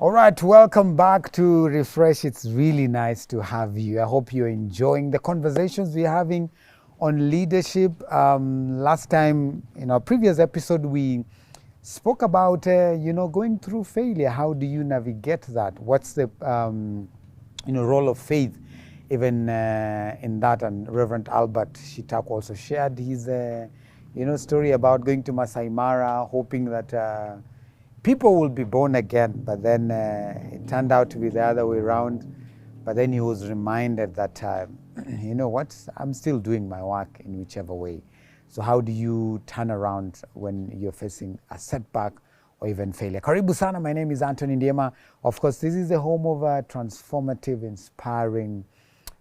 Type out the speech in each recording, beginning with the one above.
All right, welcome back to Refresh. It's really nice to have you. I hope you're enjoying the conversations we're having on leadership. Last time, in our previous episode, we spoke about, going through failure. How do you navigate that? What's the, role of faith even in that? And Reverend Albert Shitakwa also shared his, story about going to Masai Mara, hoping that people will be born again, but then it turned out to be the other way around. But then he was reminded that, you know what, I'm still doing my work in whichever way. So how do you turn around when you're facing a setback or even failure? Karibu sana, my name is Anthony Ndiema. Of course, this is the home of transformative, inspiring,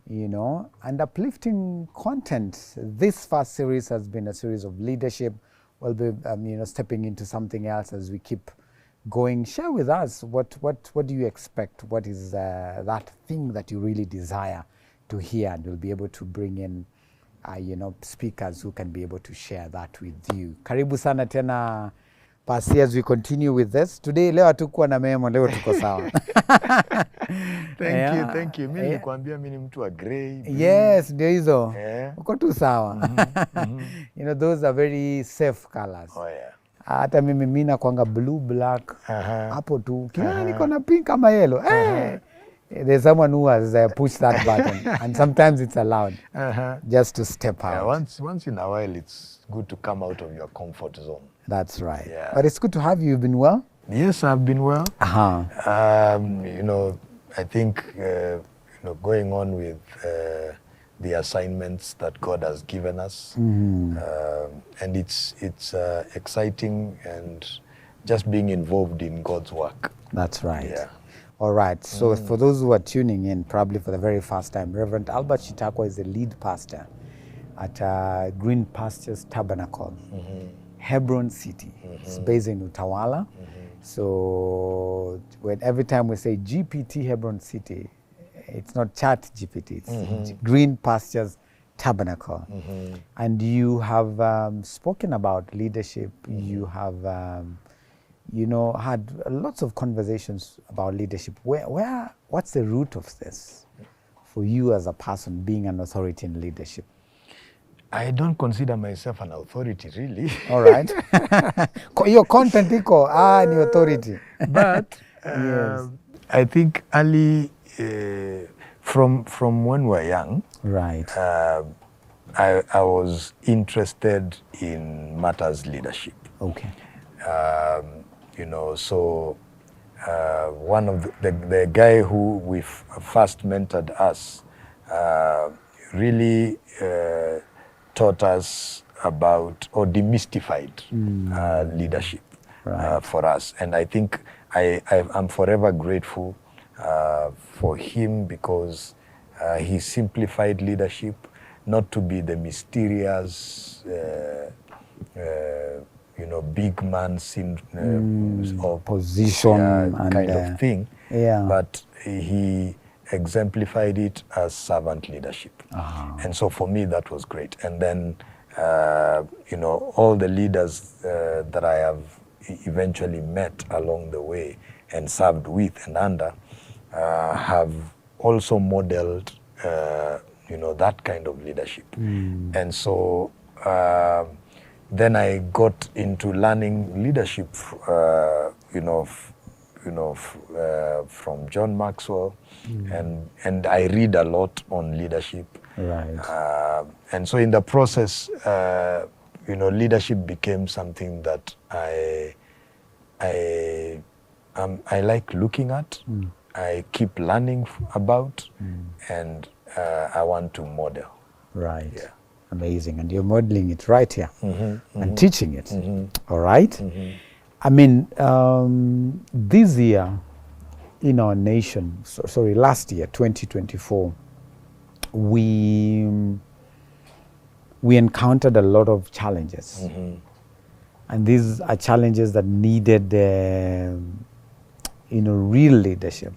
and uplifting content. This first series has been a series of leadership. We'll be, stepping into something else as we keep going. Share with us what do you expect? What is that thing that you really desire to hear? And we'll be able to bring in speakers who can be able to share that with you. Karibu sana tena Pasi, as we continue with this. Today leo hatukuwa na memo, leo tuko sawa. Thank you. Mimi nikuambia mimi ni mtu wa grey. Yes, ndio hizo. Uko tu sawa. Those are very safe colors. Oh yeah. Hata mimi nakuanga blue, black. Hapo tu. Kila niko na pink ama yellow. There's someone who has pushed that button, and sometimes it's allowed just to step out. Once in a while, it's good to come out of your comfort zone. That's right. Yeah. But it's good to have you. You've been well? Yes, I've been well. I think going on with the assignments that God has given us, and it's exciting, and just being involved in God's work. That's right. Yeah. All right. So for those who are tuning in, probably for the very first time, Reverend Albert Shitakwa is the lead pastor at Green Pastures Tabernacle, Hebron City. It's based in Utawala. So every time we say GPT Hebron City, it's not Chat GPT, it's Green Pastures Tabernacle. And you have spoken about leadership. You have had lots of conversations about leadership. What's the root of this for you as a person being an authority in leadership? I don't consider myself an authority, really. All right. Your content iko, ni authority. But yes. I think early, from when we were young, right. I was interested in matters leadership. Okay. So one of the guy who we first mentored us really taught us about or demystified leadership for us. And I think I'm forever grateful for him, because he simplified leadership not to be the mysterious big man of position and kind of thing, yeah. But he exemplified it as servant leadership. And so for me, that was great. And then, all the leaders that I have eventually met along the way and served with and under have also modeled, that kind of leadership. And so, then I got into learning leadership, from John Maxwell, and I read a lot on leadership. Right. And so in the process, leadership became something that I like looking at. I keep learning about, and I want to model. Right. Yeah. Amazing. And you're modeling it right here and teaching it. All right. I mean, this year in our nation, last year, 2024, we encountered a lot of challenges. And these are challenges that needed, real leadership.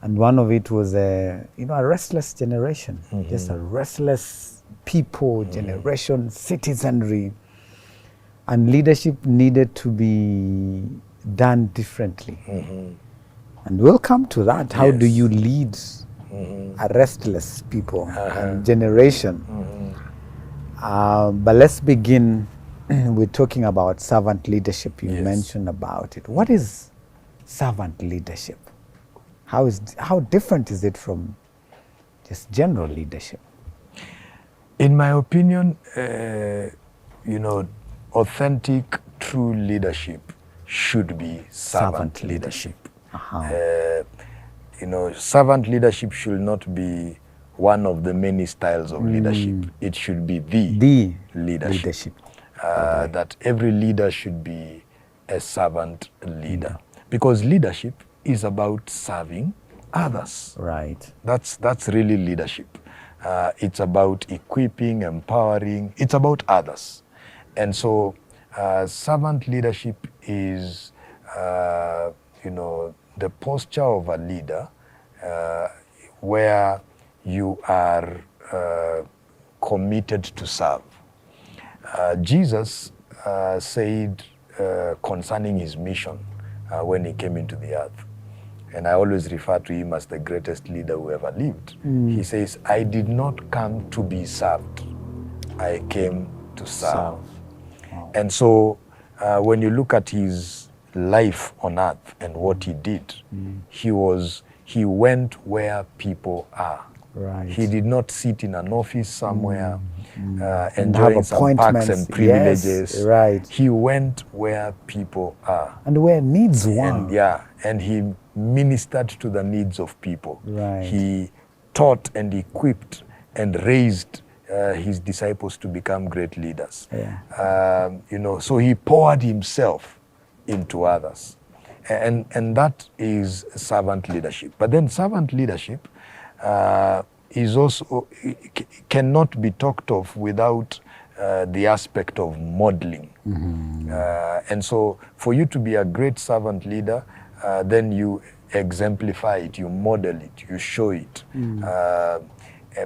And one of it was, a restless generation, just a restless people, generation, citizenry. And leadership needed to be done differently. And we'll come to that. How do Yes. you lead a restless people and generation? But let's begin with talking about servant leadership. You Yes. mentioned about it. What is servant leadership? How different is it from just general leadership? In my opinion, authentic, true leadership should be servant leadership. Servant leadership should not be one of the many styles of leadership. It should be the leadership. That every leader should be a servant leader. Because leadership is about serving others. Right. That's really leadership. It's about equipping, empowering. It's about others. And so servant leadership is, the posture of a leader where you are committed to serve. Jesus said concerning his mission when he came into the earth, and I always refer to him as the greatest leader who ever lived. He says, I did not come to be served. I came to serve. Wow. And so when you look at his life on earth and what he did, he went where people are. Right. He did not sit in an office somewhere enjoying some perks and privileges. Yes, right. He went where people are. And where needs one. And he ministered to the needs of people. Right. He taught and equipped and raised his disciples to become great leaders. So he poured himself into others. And that is servant leadership. But then servant leadership is also cannot be talked of without the aspect of modeling. And so for you to be a great servant leader, then you exemplify it, you model it, you show it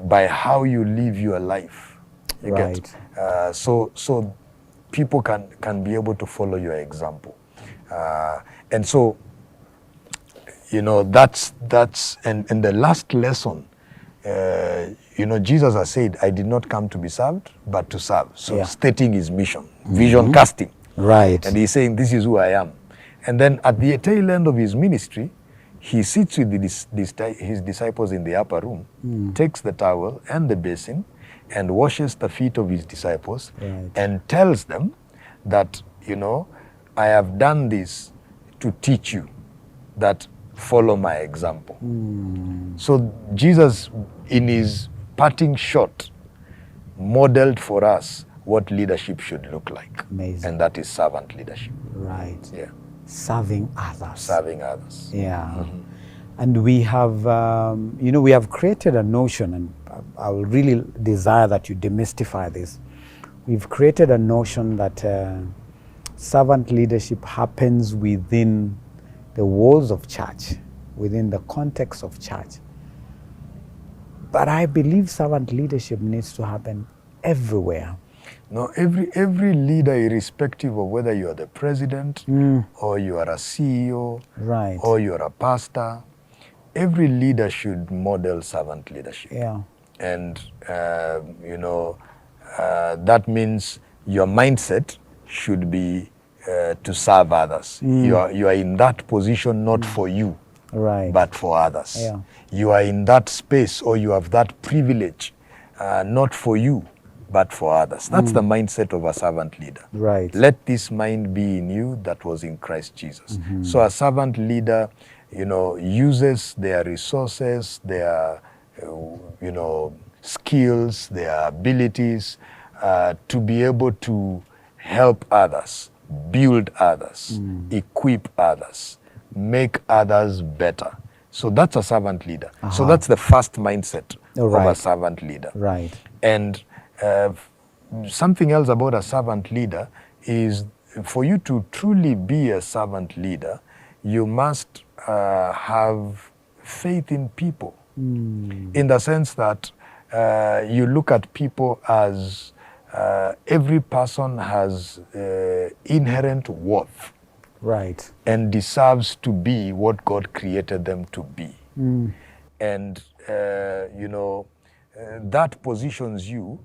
by how you live your life. You get? So people can be able to follow your example. And so, that's and the last lesson, Jesus has said, I did not come to be served, but to serve. So stating his mission, vision casting. Right. And he's saying, this is who I am. And then at the tail end of his ministry, he sits with his disciples in the upper room, takes the towel and the basin, and washes the feet of his disciples, and tells them that, I have done this to teach you that follow my example. So Jesus, in his parting shot, modeled for us what leadership should look like. Amazing. And that is servant leadership. Right. Yeah. Serving others. Serving others. Yeah. And we have, we have created a notion, and I will really desire that you demystify this. We've created a notion that servant leadership happens within the walls of church, within the context of church. But I believe servant leadership needs to happen everywhere. No, every leader, irrespective of whether you are the president or you are a CEO or you are a pastor, every leader should model servant leadership. Yeah. And, that means your mindset should be to serve others. You are in that position not for you, but for others. Yeah. You are in that space, or you have that privilege, not for you, but for others. That's the mindset of a servant leader. Right. Let this mind be in you that was in Christ Jesus. So a servant leader, uses their resources, their, skills, their abilities to be able to help others, build others, equip others, make others better. So that's a servant leader. So that's the first mindset of a servant leader. Right. And something else about a servant leader is, for you to truly be a servant leader, you must have faith in people, in the sense that you look at people as every person has inherent worth. Right. and deserves to be what God created them to be. And, that positions you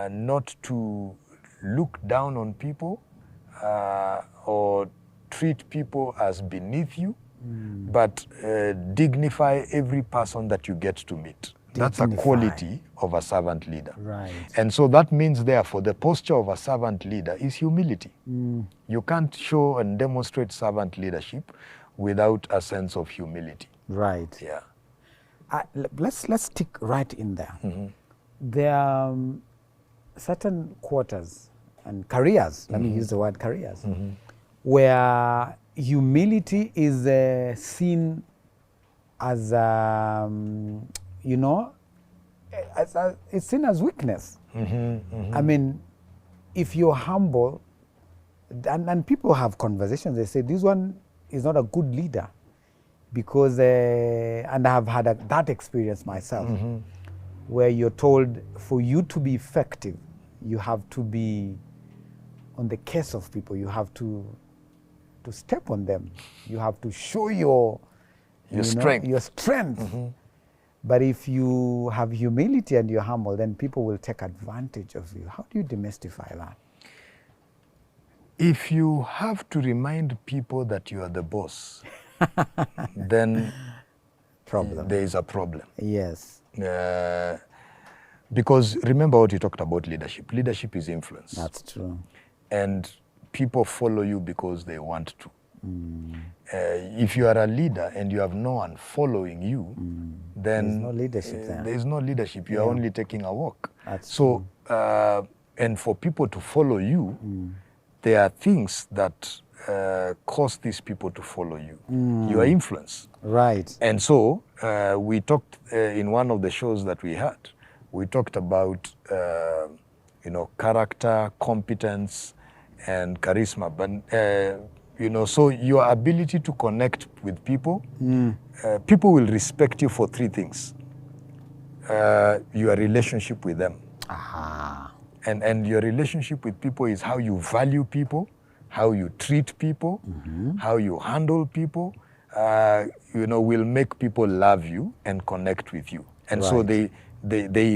not to look down on people or treat people as beneath you, but dignify every person that you get to meet. That's a quality of a servant leader. Right. And so that means, therefore, the posture of a servant leader is humility. You can't show and demonstrate servant leadership without a sense of humility. Right. Yeah. Let's stick right in there. There are certain quarters and careers, let me use the word careers, where humility is seen as, it's seen as weakness. I mean, if you're humble, and people have conversations, they say, this one is not a good leader because, and I have had that experience myself, where you're told for you to be effective, you have to be on the case of people. You have to step on them. You have to show your strength. But if you have humility and you're humble, then people will take advantage of you. How do you demystify that? If you have to remind people that you are the boss, then there is a problem. Yes. Because remember what you talked about leadership. Leadership is influence. That's true. And people follow you because they want to. If you are a leader and you have no one following you, then there's no leadership there. There is no leadership. You are only taking a walk. That's so, and for people to follow you, there are things that cause these people to follow you. Your influence. Right. And so we talked in one of the shows that we had, we talked about character, competence, and charisma. But so your ability to connect with people, people will respect you for three things. Your relationship with them. And your relationship with people is how you value people, how you treat people, how you handle people, will make people love you and connect with you. And so they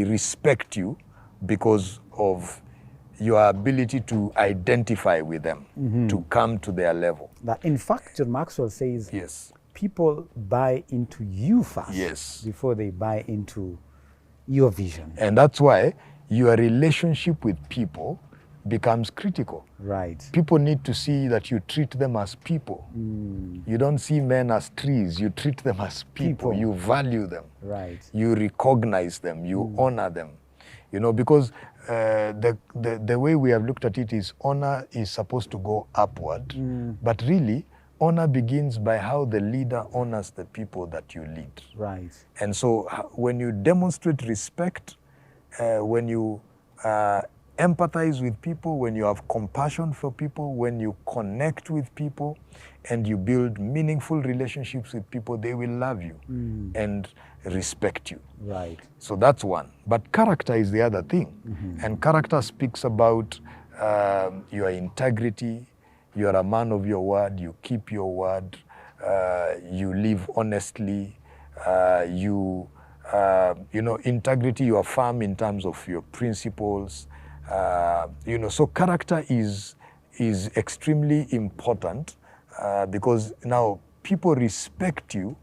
respect you because of your ability to identify with them, to come to their level. That in fact, John Maxwell says, yes, people buy into you first before they buy into your vision. And that's why your relationship with people becomes critical. Right. People need to see that you treat them as people. You don't see men as trees. You treat them as people. You value them. Right. You recognize them. You honor them. Because the way we have looked at it is honor is supposed to go upward. But really, honor begins by how the leader honors the people that you lead. Right. And so when you demonstrate respect, when you empathize with people, when you have compassion for people, when you connect with people, and you build meaningful relationships with people, they will love you and respect you. Right. So that's one. But character is the other thing. And character speaks about your integrity. You are a man of your word. You keep your word. You live honestly. Integrity, you are firm in terms of your principles. So character is extremely important because now people respect you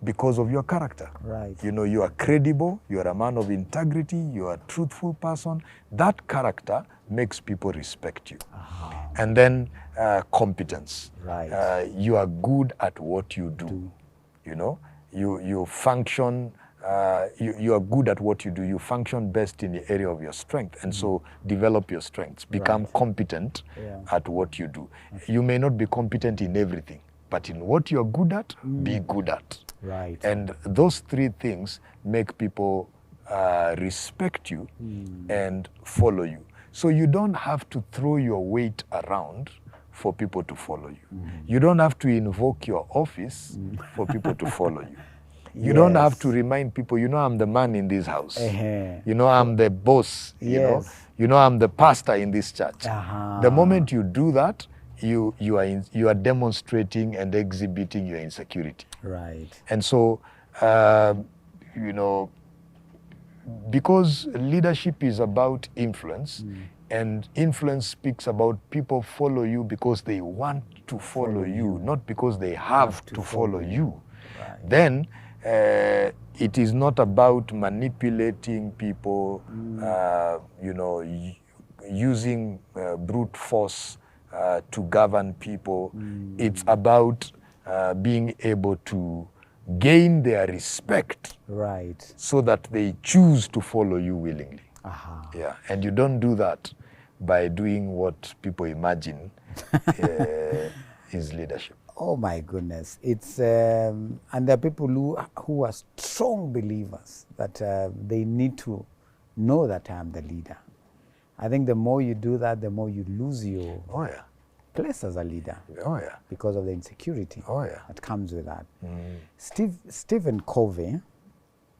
because of your character. Right. You are credible, you are a man of integrity, you are a truthful person. That character makes people respect you. And then competence. Right. You are good at what you do. You function, you are good at what you do. You function best in the area of your strength. And so develop your strengths. Become competent at what you do. You may not be competent in everything, but in what you're good at, be good at. Right. And those three things make people respect you and follow you. So you don't have to throw your weight around for people to follow you. You don't have to invoke your office for people to follow you. You don't have to remind people, I'm the man in this house. I'm the boss. I'm the pastor in this church. The moment you do that, you are demonstrating and exhibiting your insecurity. Right. And so, you know, because leadership is about influence, and influence speaks about people follow you because they want to follow you, not because they have to follow you. Right. Then it is not about manipulating people, you know, using brute force to govern people. It's about being able to gain their respect, Right. so that they choose to follow you willingly. Yeah, and you don't do that by doing what people imagine is leadership. Oh my goodness! It's and there are people who are strong believers that they need to know that I am the leader. I think the more you do that, the more you lose your place as a leader. Because of the insecurity that comes with that. Stephen Covey,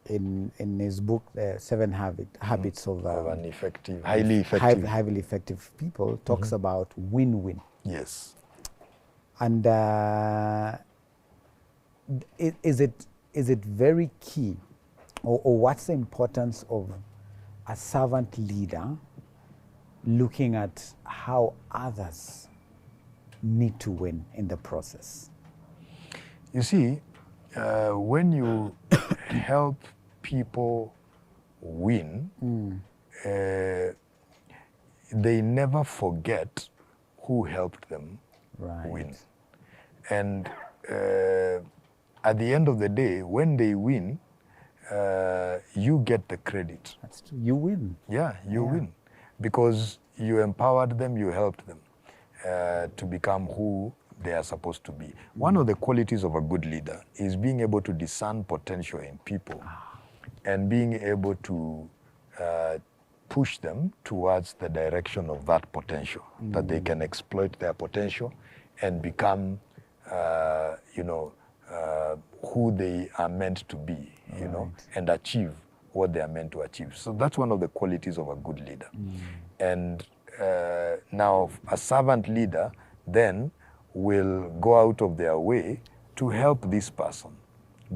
in his book, The 7 Habits of an effective, highly effective people, talks about win-win. Yes. And is it very key, or what's the importance of a servant leader looking at how others need to win in the process? You see, when you help people win, they never forget who helped them win. And at the end of the day, when they win, you get the credit. That's true. You win. Yeah, you win. Because you empowered them, you helped them to become who they are supposed to be. One of the qualities of a good leader is being able to discern potential in people and being able to push them towards the direction of that potential, that they can exploit their potential and become, you know, who they are meant to be, you know, and achieve what they are meant to achieve. So that's one of the qualities of a good leader. And now a servant leader then will go out of their way to help this person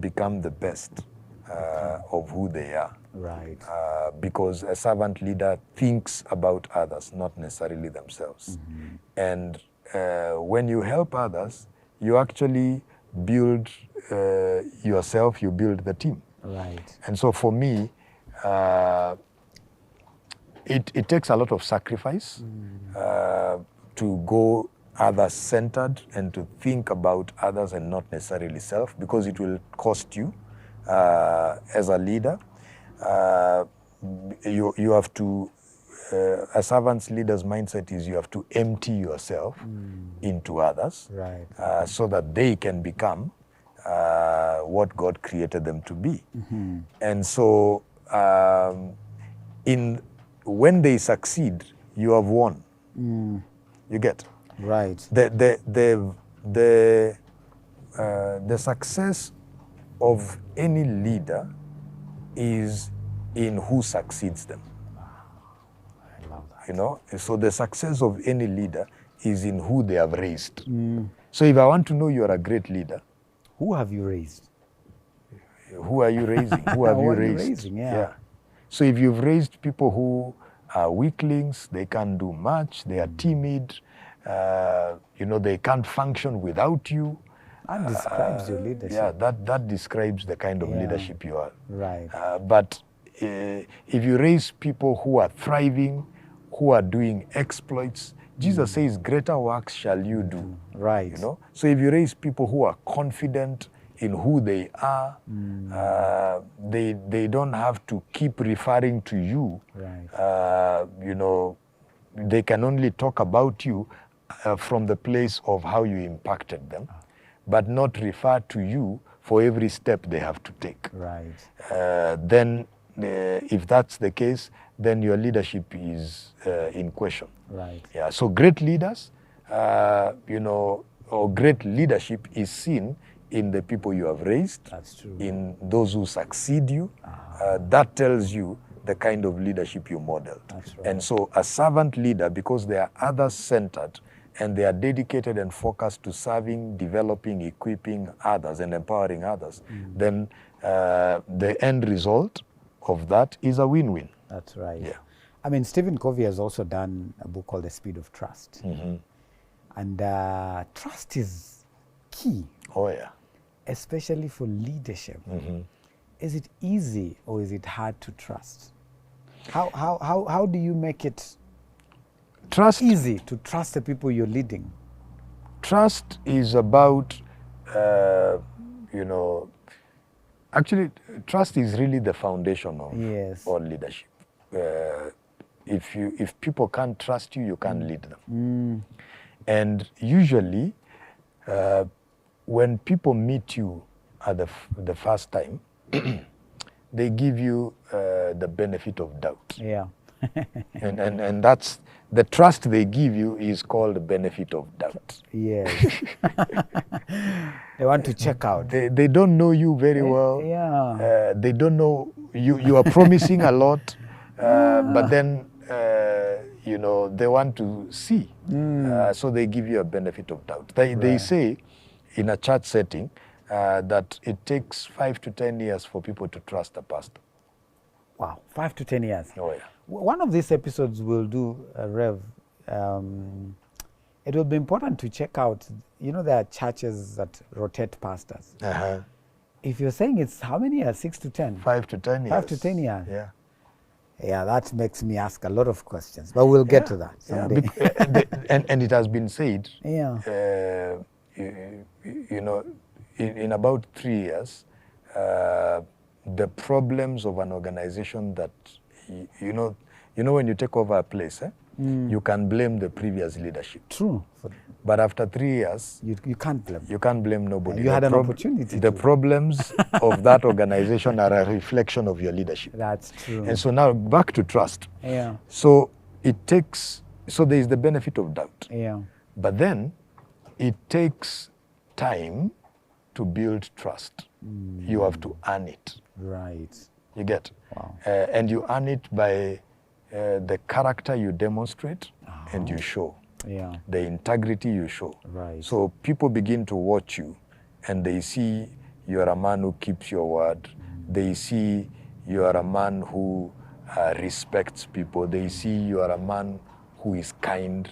become the best of who they are. Right. Because a servant leader thinks about others, not necessarily themselves. And when you help others, you actually build yourself, you build the team. Right. And so for me, it takes a lot of sacrifice to go others-centered and to think about others and not necessarily self, because it will cost you as a leader. You have to, a servant's leader's mindset is you have to empty yourself into others, so that they can become what God created them to be. And so when they succeed, you have won. You get? Right. The success of any leader is in who succeeds them. I love that. You know, so the success of any leader is in who they have raised. So if I want to know you are a great leader, who have you raised? Who are you raising? Who have you raised? Yeah. So if you've raised people who are weaklings, they can't do much, they are timid, you know, they can't function without you. That describes your leadership. Yeah, that describes the kind of leadership you are. Right. But if you raise people who are thriving, who are doing exploits, Jesus says, greater works shall you do. Right. You know? So if you raise people who are confident in who they are, they don't have to keep referring to you. Right. You know, they can only talk about you from the place of how you impacted them, but not refer to you for every step they have to take. Right. Then, if that's the case, then your leadership is in question. Right. Yeah. So great leaders, you know, or great leadership is seen in the people you have raised. That's true. In those who succeed you. That tells you the kind of leadership you modeled. That's right. And so a servant leader, because they are others-centered and they are dedicated and focused to serving, developing, equipping others, and empowering others, then the end result of that is a win-win. That's right. Yeah. I mean, Stephen Covey has also done a book called The Speed of Trust. And trust is key. Oh, yeah. Especially for leadership. Is it easy or is it hard to trust? How do you make it easy to trust the people you're leading? Trust is about, actually, trust is really the foundation of all leadership. If people can't trust you, you can't lead them. And usually, when people meet you at the first time, they give you the benefit of doubt. Yeah. and that's the trust they give you is called the benefit of doubt. Yes. They want to check out. They don't know you very well. Yeah. They don't know you are promising a lot, but then they want to see. So they give you a benefit of doubt. They say in a church setting that it takes 5 to 10 years for people to trust a pastor. Wow, 5 to 10 years. Oh, yeah. One of these episodes we'll do, Rev, it will be important to check out, there are churches that rotate pastors. If you're saying it's how many years, 6 to 10? 5 to 10 years. 5 to 10 years. Yeah. Yeah, that makes me ask a lot of questions, but we'll get to that someday. Yeah, and it has been said, in about 3 years, the problems of an organization that, when you take over a place, you can blame the previous leadership. True. But after 3 years, you can't blame. You can't blame nobody. You had an opportunity. The problems of that organization are a reflection of your leadership. That's true. And so now back to trust. Yeah. So there is the benefit of doubt. Yeah. But then it takes time to build trust. You have to earn it. Right. You get? Wow. And you earn it by the character you demonstrate and you show. Yeah. The integrity you show. Right. So people begin to watch you and they see you are a man who keeps your word. They see you are a man who respects people. They see you are a man who is kind.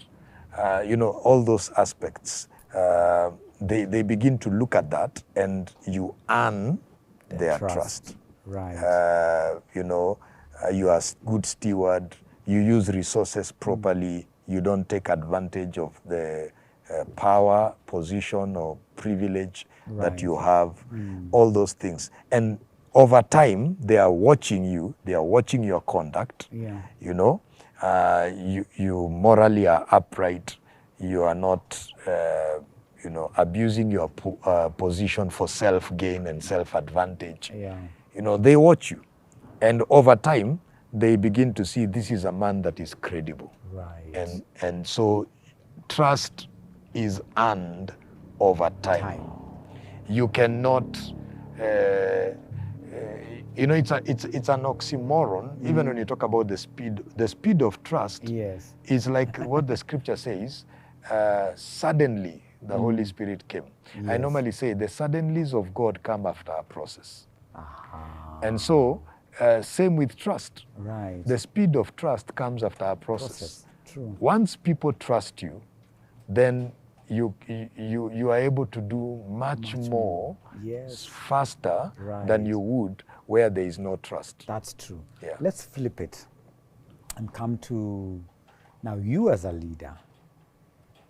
All those aspects. They begin to look at that and you earn their trust. Right. You are a good steward. You use resources properly. You don't take advantage of the power, position, or privilege that you have. All those things. And over time, they are watching you. They are watching your conduct. Yeah. You morally are upright. You are not, abusing your position for self-gain and self-advantage. Yeah. They watch you. And over time, they begin to see this is a man that is credible. Right. And so trust is earned over time. You cannot, it's an oxymoron, even when you talk about the speed of trust is like what the scripture says, suddenly the Holy Spirit came. I normally say the suddenlies of God come after a process. And so, same with trust. Right. The speed of trust comes after a process. True. Once people trust you, then you are able to do much more faster than you would where there is no trust. That's true. Yeah. Let's flip it and come to now you as a leader.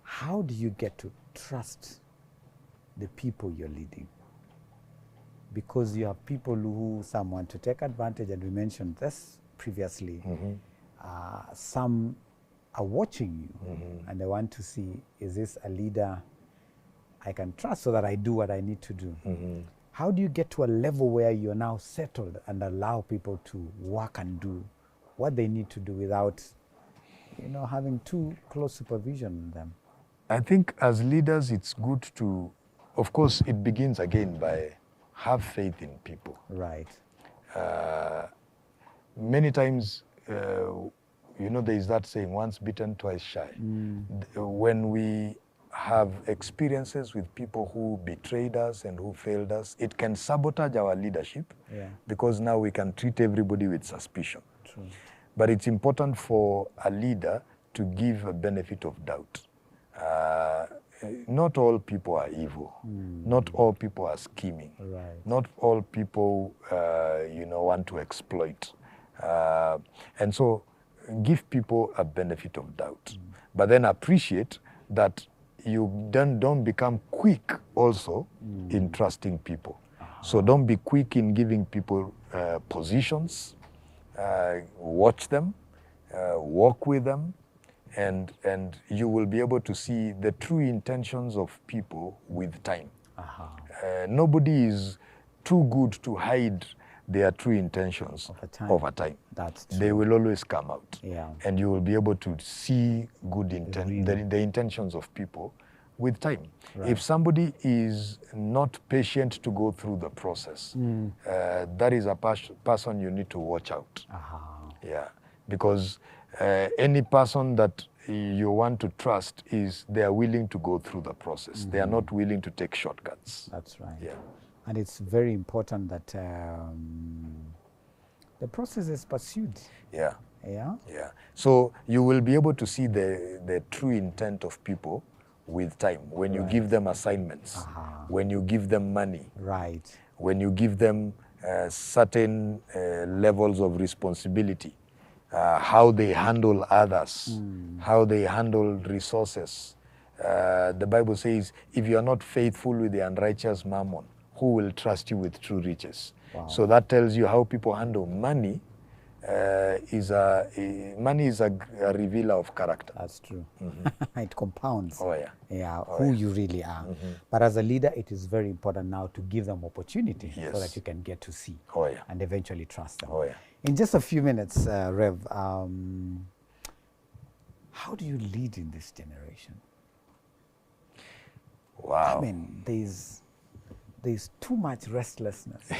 How do you get to trust the people you're leading? Because you have people who some want to take advantage, and we mentioned this previously. Some are watching you and they want to see, is this a leader I can trust so that I do what I need to do? How do you get to a level where you're now settled and allow people to work and do what they need to do without, having too close supervision on them? I think as leaders, it's good to, of course, it begins again by have faith in people. Right. Many times, you know, there is that saying, once bitten, twice shy. When we have experiences with people who betrayed us and who failed us, it can sabotage our leadership, because now we can treat everybody with suspicion. True. But it's important for a leader to give a benefit of doubt. Not all people are evil. Not all people are scheming. Right. Not all people, you know, want to exploit. And so give people a benefit of doubt. But then appreciate that you then don't become quick also in trusting people. So don't be quick in giving people positions. Watch them, walk with them, and you will be able to see the true intentions of people with time. Nobody is too good to hide their true intentions over time. That's true. They will always come out. Yeah. And you will be able to see good the intentions of people with time. Right. If somebody is not patient to go through the process, that is a person you need to watch out. Yeah, because any person that you want to trust they are willing to go through the process. They are not willing to take shortcuts. That's right. Yeah. And it's very important that the process is pursued. Yeah. Yeah. Yeah. So you will be able to see the true intent of people with time, when you give them assignments, when you give them money, when you give them certain levels of responsibility, how they handle others, how they handle resources. The Bible says, if you are not faithful with the unrighteous mammon, who will trust you with true riches? Wow. So that tells you how people handle money. Money is a revealer of character. That's true. It compounds. Oh yeah. Yeah, who you really are. But as a leader, it is very important now to give them opportunity so that you can get to see and eventually trust them. In just a few minutes, Rev, how do you lead in this generation? Wow. I mean, there's too much restlessness.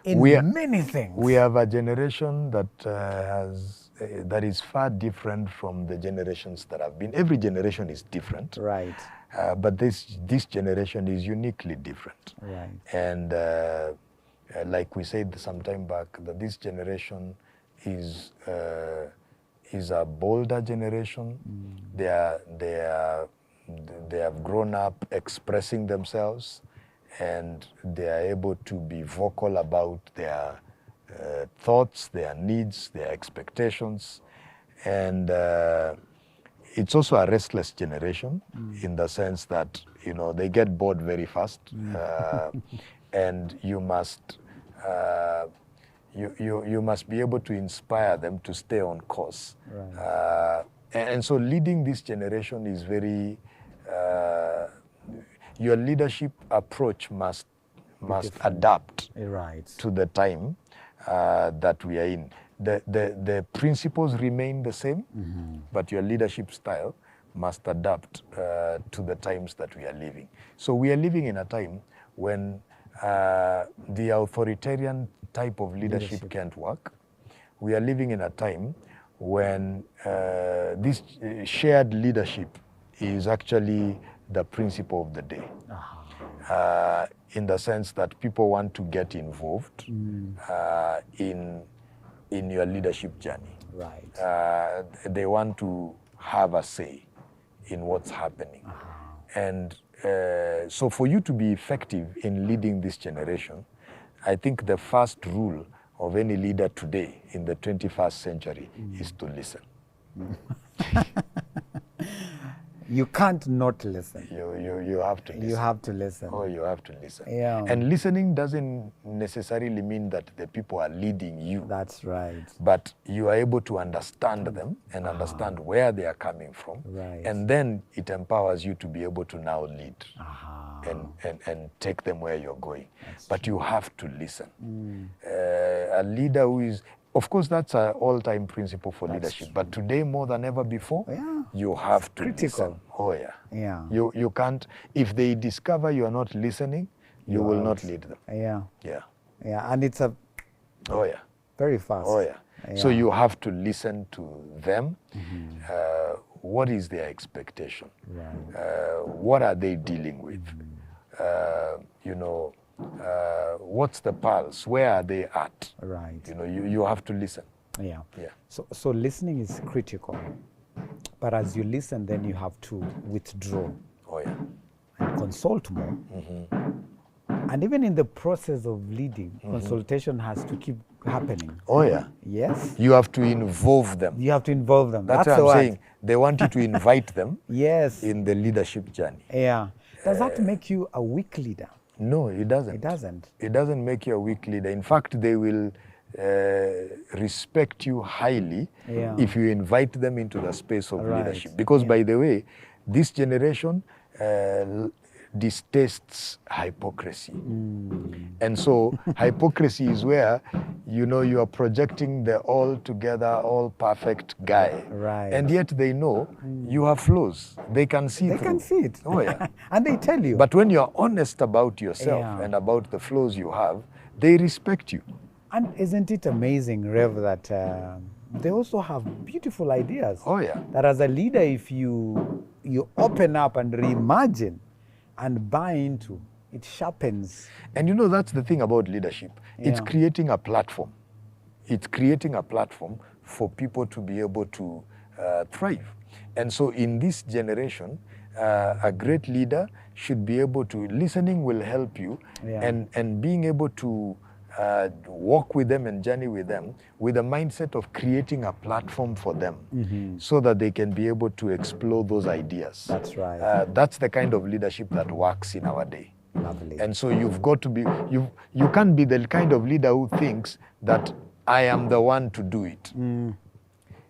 In many things. We have a generation that that is far different from the generations that have been. Every generation is different. Right. But this generation is uniquely different. Right. And like we said some time back, that this generation is a bolder generation. They have grown up expressing themselves, and they are able to be vocal about their thoughts, their needs, their expectations. And it's also a restless generation in the sense that, you know, they get bored very fast. And you must you must be able to inspire them to stay on course. Right. And so leading this generation is very your leadership approach must adapt to the time that we are in. The principles remain the same, but your leadership style must adapt to the times that we are living. So we are living in a time when the authoritarian type of leadership can't work. We are living in a time when this shared leadership is actually the principle of the day. In the sense that people want to get involved in your leadership journey. Right. They want to have a say in what's happening. And so for you to be effective in leading this generation, I think the first rule of any leader today in the 21st century is to listen. You can't not listen. You have to listen. You have to listen. Oh, you have to listen. Yeah. And listening doesn't necessarily mean that the people are leading you. That's right. But you are able to understand them and understand where they are coming from. Right. And then it empowers you to be able to now lead and take them where you're going. But you have to listen. A leader who is... Of course, that's an all-time principle for leadership. But today, more than ever before, you have to listen. Oh, yeah. Yeah. You can't... If they discover you are not listening, you will not lead them. Yeah. Yeah. Yeah, and it's a... Oh, yeah. Very fast. Oh, yeah. So you have to listen to them. What is their expectation? Right. What are they dealing with? You know, what's the pulse? Where are they at? Right. You know, you have to listen. Yeah. Yeah. So listening is critical. But as you listen, then you have to withdraw. Oh, yeah. And consult more. And even in the process of leading, consultation has to keep happening. Oh, yeah. Yes. You have to involve them. You have to involve them. That's what I'm saying. They want you to invite them yes. in the leadership journey. Yeah. Does that make you a weak leader? No, it doesn't. It doesn't. It doesn't make you a weak leader. In fact, they will respect you highly if you invite them into the space of leadership. Because by the way, this generation distasts hypocrisy. And so hypocrisy is where, you know, you are projecting the all-together, all-perfect guy. Right. And yet they know you have flaws. They can see They through. can see it. Oh, yeah. And they tell you. But when you're honest about yourself and about the flaws you have, they respect you. And isn't it amazing, Rev, that they also have beautiful ideas? Oh, yeah. That as a leader, if you open up and reimagine and buy into, it sharpens. And you know, that's the thing about leadership. It's creating a platform. It's creating a platform for people to be able to thrive. And so in this generation, a great leader should be able to, listening will help you, and being able to walk with them and journey with them with a mindset of creating a platform for them so that they can be able to explore those ideas. That's right. That's the kind of leadership that works in our day. Lovely. And so you've got to be, you can't be the kind of leader who thinks that I am the one to do it.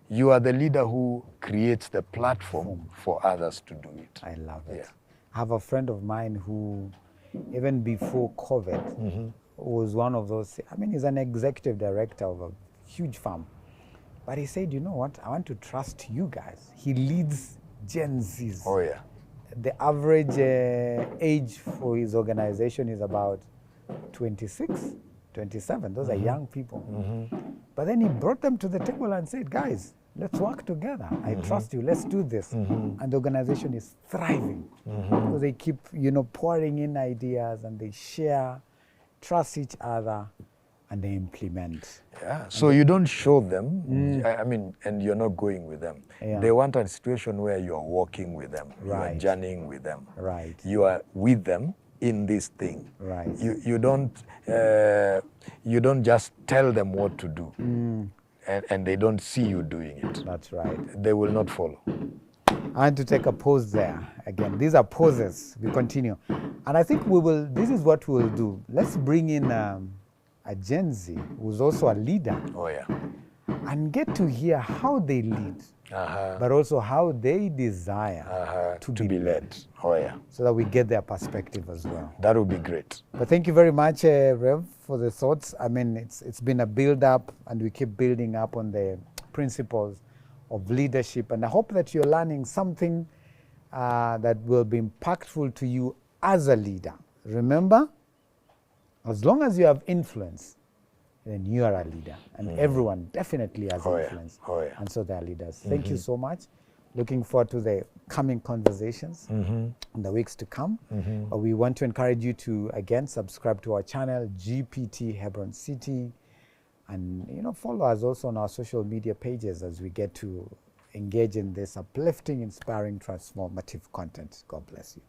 You are the leader who creates the platform for others to do it. I love it. I have a friend of mine who, even before COVID, was one of those, I mean, he's an executive director of a huge firm. But he said, you know what, I want to trust you guys. He leads Gen Zs. Oh, yeah. The average age for his organization is about 26, 27. Those are young people. But then he brought them to the table and said, guys, let's work together. I trust you. Let's do this. And the organization is thriving because they keep, you know, pouring in ideas and they share, trust each other, and they implement. Yeah. So you don't show them, I mean, and you're not going with them. They want a situation where you're walking with them, you are journeying with them. Right. You are with them in this thing. Right. You don't just tell them what to do, and they don't see you doing it. That's right. They will not follow. I want to take a pause there. Again, these are pauses. We continue. And I think we will, this is what we will do. Let's bring in a Gen Z who's also a leader. Oh, yeah. And get to hear how they lead, but also how they desire to be led. Oh, yeah. So that we get their perspective as well. That would be great. But thank you very much, Rev, for the thoughts. I mean, it's been a build-up, and we keep building up on the principles of leadership. And I hope that you're learning something that will be impactful to you as a leader. Remember, as long as you have influence, then you are a leader. And everyone definitely has influence. Oh, yeah. And so they are leaders. Thank you so much. Looking forward to the coming conversations in the weeks to come. We want to encourage you to, again, subscribe to our channel, GPT Hebron City. And, you know, follow us also on our social media pages as we get to engage in this uplifting, inspiring, transformative content. God bless you.